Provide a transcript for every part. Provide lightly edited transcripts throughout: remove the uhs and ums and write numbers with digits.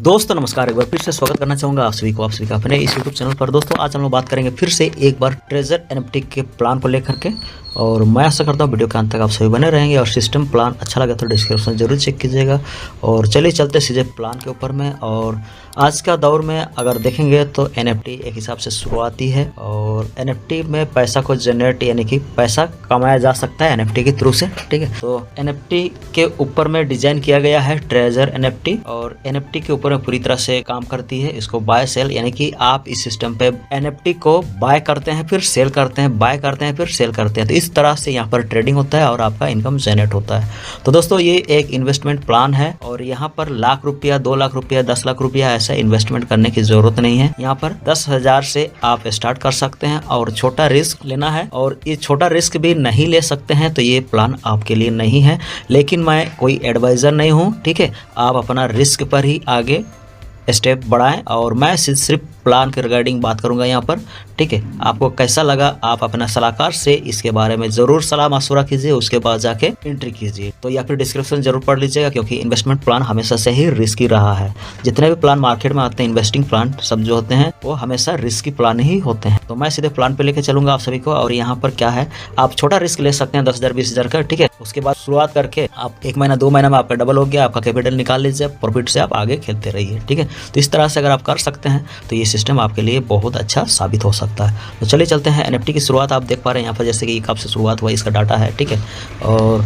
दोस्तों नमस्कार, एक बार फिर से स्वागत करना चाहूँगा आप सभी का अपने इस यूट्यूब चैनल पर। दोस्तों आज हम लोग बात करेंगे फिर से एक बार ट्रेजर एनएफटी के प्लान को लेकर के, और मैं आशा करता हूँ वीडियो के अंत तक आप सभी बने रहेंगे। और सिस्टम प्लान अच्छा लगा तो डिस्क्रिप्शन जरूर चेक कीजिएगा। और चलिए चलते सीधे प्लान के ऊपर में। और आज का दौर में अगर देखेंगे तो एनएफटी एक हिसाब से शुरुआती है, और एनएफटी में पैसा को जनरेट यानी कि पैसा कमाया जा सकता है एनएफटी के थ्रू से। ठीक है, तो एनएफटी के ऊपर में डिजाइन किया गया है ट्रेजर एनएफटी, और एनएफटी के ऊपर में पूरी तरह से काम करती है। इसको बाय सेल यानी कि आप इस सिस्टम पे एनएफटी को बाय करते हैं फिर सेल करते हैं, बाय करते हैं फिर सेल करते हैं। तो इस तरह से यहाँ पर ट्रेडिंग होता है और आपका इनकम जनरेट होता है। तो दोस्तों ये एक इन्वेस्टमेंट प्लान है, और यहाँ पर लाख रुपया, 2 लाख रुपया, 10 लाख रुपया ऐसा इन्वेस्टमेंट करने की जरूरत नहीं है। यहाँ पर 10,000 से आप स्टार्ट कर सकते हैं, और छोटा रिस्क लेना है। और ये छोटा रिस्क भी नहीं ले सकते हैं तो ये प्लान आपके लिए नहीं है। लेकिन मैं कोई एडवाइजर नहीं हूँ, ठीक है। आप अपना रिस्क पर ही आगे स्टेप बढ़ाएं, और मैं सिर्फ प्लान के रिगार्डिंग बात करूंगा यहाँ पर। ठीक है, आपको कैसा लगा आप अपना सलाहकार से इसके बारे में जरूर सलाह मशवरा कीजिए, उसके बाद जाके एंट्री कीजिए। तो या फिर डिस्क्रिप्शन जरूर पढ़ लीजिएगा, क्योंकि इन्वेस्टमेंट प्लान हमेशा से ही रिस्की रहा है। जितने भी प्लान मार्केट में आते हैं इन्वेस्टिंग प्लान सब जो होते हैं वो हमेशा रिस्की प्लान ही होते हैं। तो मैं सीधे प्लान पे लेके चलूंगा आप सभी को। और यहाँ पर क्या है, आप छोटा रिस्क ले सकते हैं 10,000 20,000 का। ठीक है, उसके बाद शुरुआत करके आप 1 महीना 2 महीना में आपका डबल हो गया, आपका कैपिटल निकाल लीजिए, प्रॉफिट से आप आगे खेलते रहिए। ठीक है, तो इस तरह से अगर आप कर सकते हैं तो ये सिस्टम आपके लिए बहुत अच्छा साबित हो सकता है। तो चलिए चलते हैं। एनएफटी की शुरुआत आप देख पा रहे हैं यहाँ पर, जैसे कि कब से शुरुआत हुआ इसका डाटा है। ठीक है, और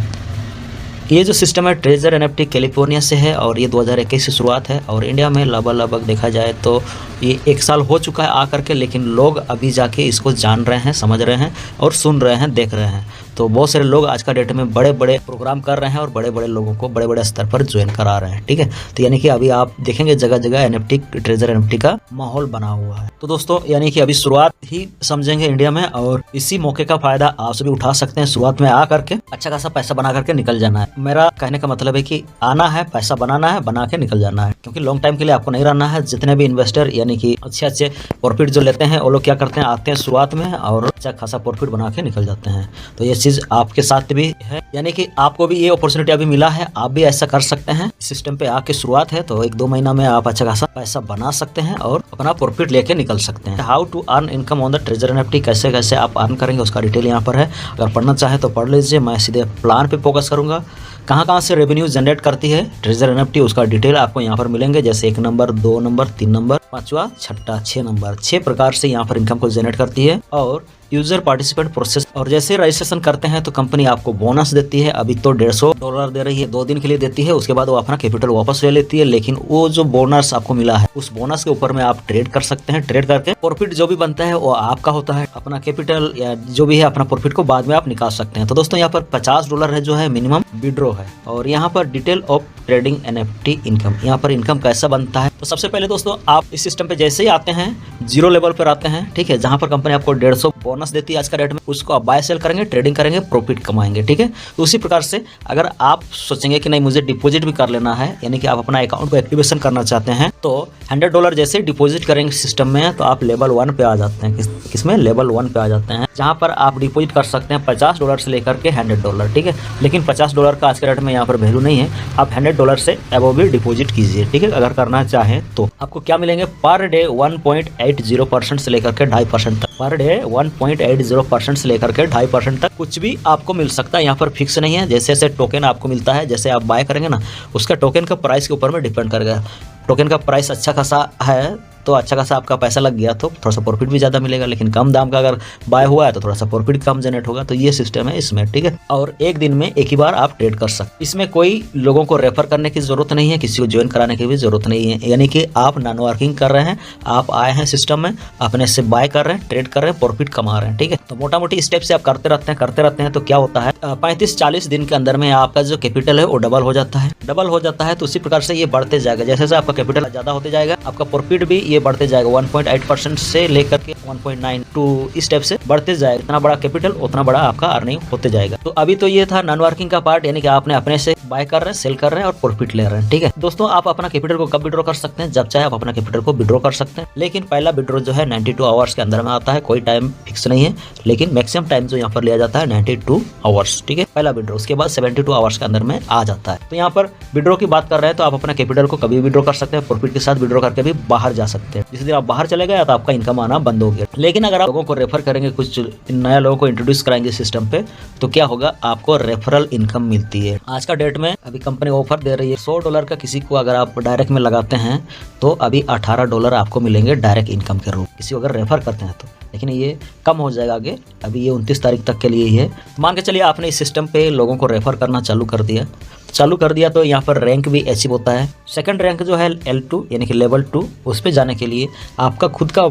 ये जो सिस्टम है ट्रेजर एनएफटी कैलिफोर्निया से है, और ये 2021 से शुरुआत है। और इंडिया में लगभग देखा जाए तो ये 1 साल हो चुका है आकर के, लेकिन लोग अभी जाके इसको जान रहे हैं, समझ रहे हैं और सुन रहे हैं, देख रहे हैं। तो बहुत सारे लोग आज का डेट में बड़े बड़े प्रोग्राम कर रहे हैं और बड़े बड़े लोगों को बड़े बड़े स्तर पर ज्वाइन करा रहे हैं। ठीक है, तो यानी कि अभी आप देखेंगे जगह जगह एनएफटी ट्रेजर एनएफटी का माहौल बना हुआ है। तो दोस्तों यानी कि अभी शुरुआत ही समझेंगे इंडिया में, और इसी मौके का फायदा आप सभी उठा सकते हैं। शुरुआत में आ करके अच्छा खासा पैसा बना करके निकल जाना है। मेरा कहने का मतलब है कि आना है, पैसा बनाना है, बना के निकल जाना है, क्योंकि लॉन्ग टाइम के लिए आपको नहीं रहना है। जितने भी इन्वेस्टर यानी कि अच्छे प्रॉफिट जो लेते हैं वो लोग क्या करते हैं, आते हैं शुरुआत में और अच्छा खासा प्रॉफिट बना के निकल जाते हैं। तो ये चीज आपके साथ भी है, यानी कि आपको भी ये अपॉर्चुनिटी अभी मिला है, आप भी ऐसा कर सकते हैं। सिस्टम पे आके शुरुआत है तो 1-2 महीना में आप अच्छा खासा पैसा बना सकते हैं और अपना प्रॉफिट लेके निकल सकते हैं। How to earn income on the treasure NFT, कैसे कैसे आप अर्न करेंगे उसका डिटेल यहाँ पर है। अगर पढ़ना चाहे तो पढ़ लीजिए। मैं सीधे प्लान पे फोकस करूंगा। कहाँ से रेवेन्यू जनरेट करती है ट्रेजर एनएफटी उसका डिटेल आपको यहाँ पर मिलेंगे, जैसे 1 नंबर, 2 नंबर, 3 नंबर, 5वां, 6ठा, 6 नंबर, 6 प्रकार से यहाँ पर इनकम को जनरेट करती है। और यूजर पार्टिसिपेंट प्रोसेस, और जैसे रजिस्ट्रेशन करते हैं तो कंपनी आपको बोनस देती है। अभी तो $150 दे रही है, 2 दिन के लिए देती है, उसके बाद वो अपना कैपिटल वापस ले लेती है। लेकिन वो जो बोनस आपको मिला है उस बोनस के ऊपर में आप ट्रेड कर सकते हैं। ट्रेड करके प्रॉफिट जो भी बनता है वो आपका होता है। अपना कैपिटल या जो भी है अपना प्रॉफिट को बाद में आप निकाल सकते हैं। तो दोस्तों यहाँ पर $50 है जो है मिनिमम विड्रॉ है। और यहाँ पर detail of trading NFT income, यहाँ पर इनकम कैसा बनता है। तो सबसे पहले दोस्तों आप इस सिस्टम पे जैसे ही आते हैं 0 लेवल पर आते हैं। ठीक है, जहाँ पर कंपनी आपको 150 बोनस देती है आज का रेट में, उसको आप बाय सेल करेंगे, ट्रेडिंग करेंगे, प्रॉफिट कमाएंगे। ठीक है, तो उसी प्रकार से अगर आप सोचेंगे कि नहीं मुझे डिपॉजिट भी कर लेना है, यानी कि आप अपना अकाउंट को एक्टिवेशन करना चाहते हैं, तो $100 जैसे डिपॉजिट करेंगे सिस्टम में तो आप लेवल 1 पे आ जाते हैं। किसमें लेवल 1 पे आ जाते हैं, जहाँ पर आप डिपॉजिट कर सकते हैं $50 से लेकर के $100। ठीक है, लेकिन $50 का आज के रेट में यहाँ पर वैल्यू नहीं है। आप $100 से अबव भी डिपॉजिट कीजिए। ठीक है, अगर करना चाहें तो आपको क्या मिलेंगे, पर डे 1.80% से लेकर के 2.5% तक, पर डे 1.80% से लेकर के 2.5% तक कुछ भी आपको मिल सकता है। यहाँ पर फिक्स नहीं है। जैसे जैसे टोकन आपको मिलता है, जैसे आप बाय करेंगे ना, उसका टोकन का प्राइस के ऊपर में डिपेंड करेगा। टोकन का प्राइस अच्छा खासा है तो अच्छा खासा आपका पैसा लग गया तो थोड़ा सा प्रॉफिट भी ज़्यादा मिलेगा। लेकिन कम दाम का अगर बाय हुआ है तो थोड़ा सा प्रॉफिट कम जनरेट होगा। तो ये सिस्टम है इसमें। ठीक है, और एक दिन में एक ही बार आप ट्रेड कर सकते। इसमें कोई लोगों को रेफर करने की जरूरत नहीं है, किसी को ज्वाइन कराने की भी जरूरत नहीं है। यानी कि आप नॉन वर्किंग कर रहे हैं, आप आए हैं सिस्टम में, अपने से बाय कर रहे हैं, ट्रेड कर रहे हैं, प्रॉफिट कमा रहे हैं। ठीक है, तो मोटा मोटी स्टेप से आप करते रहते हैं तो क्या होता है 35-40 दिन के अंदर में आपका जो कैपिटल है वो डबल हो जाता है। तो उसी प्रकार से ये बढ़ते जाएगा। जैसे जैसे आपका कैपिटल ज़्यादा होते जाएगा आपका प्रॉफिट भी ये बढ़ते जाएगा 1.8% से लेकर के 1.92 इस टाइप से बढ़ते जाएगा। इतना बड़ा कैपिटल उतना बड़ा आपका अर्निंग होते जाएगा। तो अभी तो ये था नॉन वर्किंग का पार्ट, यानी कि आपने अपने से बाय कर रहे हैं, सेल कर रहे हैं और प्रॉफिट ले रहे हैं। ठीक है दोस्तों, आप अपना कैपिटल को कब विड्रॉ कर सकते हैं? जब चाहे आप अपना कैपिटल को विड्रॉ कर सकते हैं, लेकिन पहला विड्रॉ जो है 92 आवर्स के अंदर में आता है। कोई टाइम फिक्स नहीं है, लेकिन मैक्सिमम टाइम जो यहाँ पर लिया जाता है 92 आवर्स। ठीक है, पहला विड्रॉ, उसके बाद 72 आवर्स के अंदर में आ जाता है। तो यहाँ पर विड्रॉ की बात कर रहे हैं तो आप अपना कैपिटल को कभी विड्रॉ कर सकते हैं, प्रॉफिट के साथ विड्रॉ करके भी बाहर जा सकते हैं। जिस दिन आप बाहर चले गए तो आपका इनकम आना बंद हो गया। लेकिन अगर आप लोगों को रेफर करेंगे, कुछ नया लोगों को इंट्रोड्यूस कराएंगे सिस्टम पे, तो क्या होगा, आपको रेफरल इनकम मिलती है। आज का डेट में अभी कंपनी ऑफर दे रही है $100 का किसी को अगर आप डायरेक्ट में लगाते हैं तो अभी $18 आपको मिलेंगे डायरेक्ट इनकम के रूप, किसी को अगर रेफर करते हैं तो। लेकिन ये कम हो जाएगा आगे, अभी ये 29 तारीख तक के लिए ही है। मान के चलिए आपने इस सिस्टम पे लोगों को रेफर करना चालू कर दिया तो यहाँ पर रैंक भी अचीव होता है। सेकंड रैंक जो है L2 यानी कि लेवल 2, उस पे जाने के लिए आपका खुद का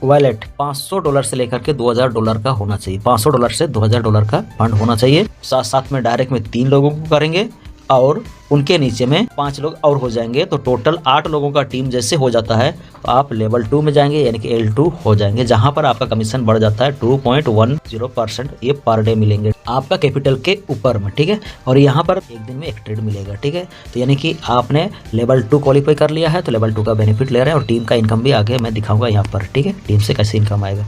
वॉलेट $500 से लेकर के $2000 का होना चाहिए। $500 से $2000 का फंड होना चाहिए। साथ साथ में डायरेक्ट में 3 लोगों को करेंगे और उनके नीचे में 5 लोग और हो जाएंगे, तो टोटल 8 लोगों का टीम जैसे हो जाता है तो आप लेवल 2 में जाएंगे यानी कि L2 हो जाएंगे, जहां पर आपका कमीशन बढ़ जाता है 2.10%। ये पर डे मिलेंगे आपका कैपिटल के ऊपर में। ठीक है, और यहाँ पर एक दिन में एक ट्रेड मिलेगा। ठीक है, तो यानी कि आपने लेवल 2 क्वालिफाई कर लिया है तो लेवल 2 का बेनिफिट ले रहे हैं और टीम का इनकम भी आगे मैं दिखाऊंगा यहाँ पर। ठीक है, टीम से कैसे इनकम आएगा।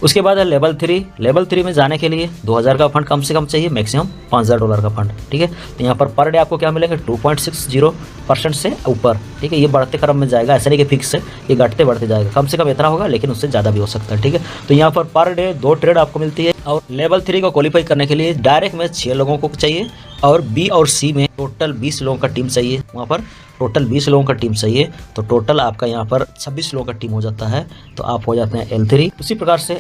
उसके बाद है लेवल 3। लेवल 3 में जाने के लिए 2000 का फंड कम से कम चाहिए, मैक्सिमम $5000 का फंड। ठीक है, तो यहाँ पर डे आपको क्या मिलेंगे, 2.60% से ऊपर। ठीक है, ये बढ़ते क्रम में जाएगा, ऐसा नहीं कि फिक्स है, ये घटते बढ़ते जाएगा। कम से कम इतना होगा, लेकिन उससे ज़्यादा भी हो सकता है। ठीक है, तो यहाँ पर डे 2 ट्रेड आपको मिलती है। और लेवल 3 को क्वालिफाई करने के लिए डायरेक्ट में 6 लोगों को चाहिए और B और C में टोटल 20 लोगों का टीम चाहिए। वहाँ पर टोटल 20 लोगों का टीम चाहिए, तो टोटल आपका यहाँ पर 26 लोगों का टीम हो जाता है, तो आप हो जाते हैं L3। उसी प्रकार से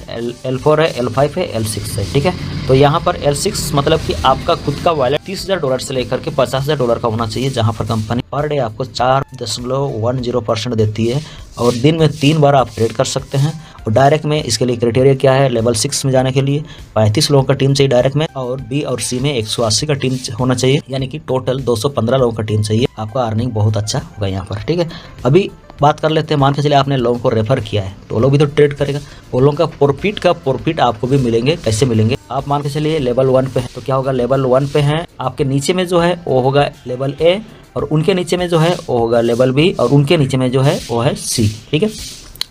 L4 है, L5 है, L6 है। ठीक है, तो यहाँ पर L6 मतलब कि आपका खुद का वॉलेट $30,000 से लेकर के $50,000 का होना चाहिए, जहाँ पर कंपनी पर डे आपको 4.10% देती है और दिन में 3 बार आप ट्रेड कर सकते हैं। और डायरेक्ट में इसके लिए क्राइटेरिया क्या है, लेवल 6 में जाने के लिए 35 लोगों का टीम चाहिए डायरेक्ट में, और B और C में 180 का टीम होना चाहिए, यानी कि टोटल 215 लोगों का टीम चाहिए। आपका अर्निंग बहुत अच्छा होगा यहाँ पर। ठीक है, अभी बात कर लेते हैं, मान के चलिए आपने लोगों को रेफर किया है तो वो लोग भी तो ट्रेड करेगा, वो लोगों का प्रॉफिट आपको भी मिलेंगे। कैसे मिलेंगे, आप मान के चलिए लेवल 1 पे है तो क्या होगा, लेवल 1 पे है, आपके नीचे में जो है वो होगा लेवल A और उनके नीचे में जो है वो होगा लेवल B और उनके नीचे में जो है वो है C। ठीक है,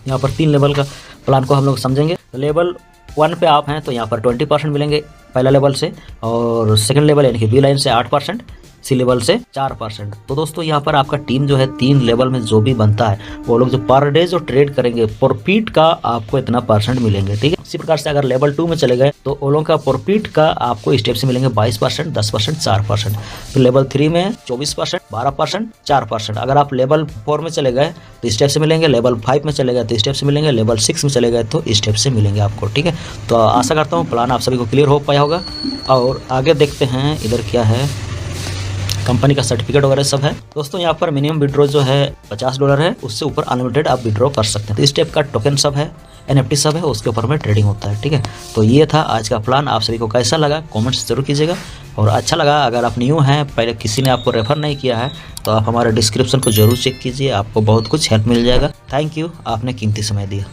यहाँ पर 3 लेवल का प्लान को हम लोग समझेंगे। लेवल 1 पे आप हैं तो यहाँ पर 20% मिलेंगे पहला लेवल से, और सेकंड लेवल यानी कि B लाइन से 8%, C लेवल से 4%। तो दोस्तों यहाँ पर आपका टीम जो है 3 लेवल में जो भी बनता है वो लोग जो पर डे जो ट्रेड करेंगे प्रॉफिट का आपको इतना परसेंट मिलेंगे। ठीक है, इसी प्रकार से अगर लेवल 2 में चले गए तो वो लोगों का प्रॉफिट का आपको स्टेप से मिलेंगे 22%, 10%, 4%। तो लेवल 3 में 24%, 12%, 4%। अगर आप लेवल 4 में चले गए तो स्टेप से मिलेंगे, लेवल 5 में चले गए तो स्टेप से मिलेंगे, लेवल 6 में चले गए तो स्टेप से मिलेंगे आपको। ठीक है, तो आशा करता हूँ प्लान आप सभी को क्लियर हो पाया होगा। और आगे देखते हैं इधर क्या है, कंपनी का सर्टिफिकेट वगैरह सब है। दोस्तों यहाँ पर मिनिमम विड्रॉ जो है $50 है, उससे ऊपर अनलिमिटेड आप विड्रॉ कर सकते हैं। तो इस टाइप का टोकन सब है, NFT सब है, उसके ऊपर में ट्रेडिंग होता है। ठीक है, तो ये था आज का प्लान। आप सभी को कैसा लगा कमेंट्स जरूर कीजिएगा, और अच्छा लगा अगर आप न्यू हैं, पहले किसी ने आपको रेफर नहीं किया है तो आप हमारे डिस्क्रिप्शन को जरूर चेक कीजिए, आपको बहुत कुछ हेल्प मिल जाएगा। थैंक यू, आपने कीमती समय दिया।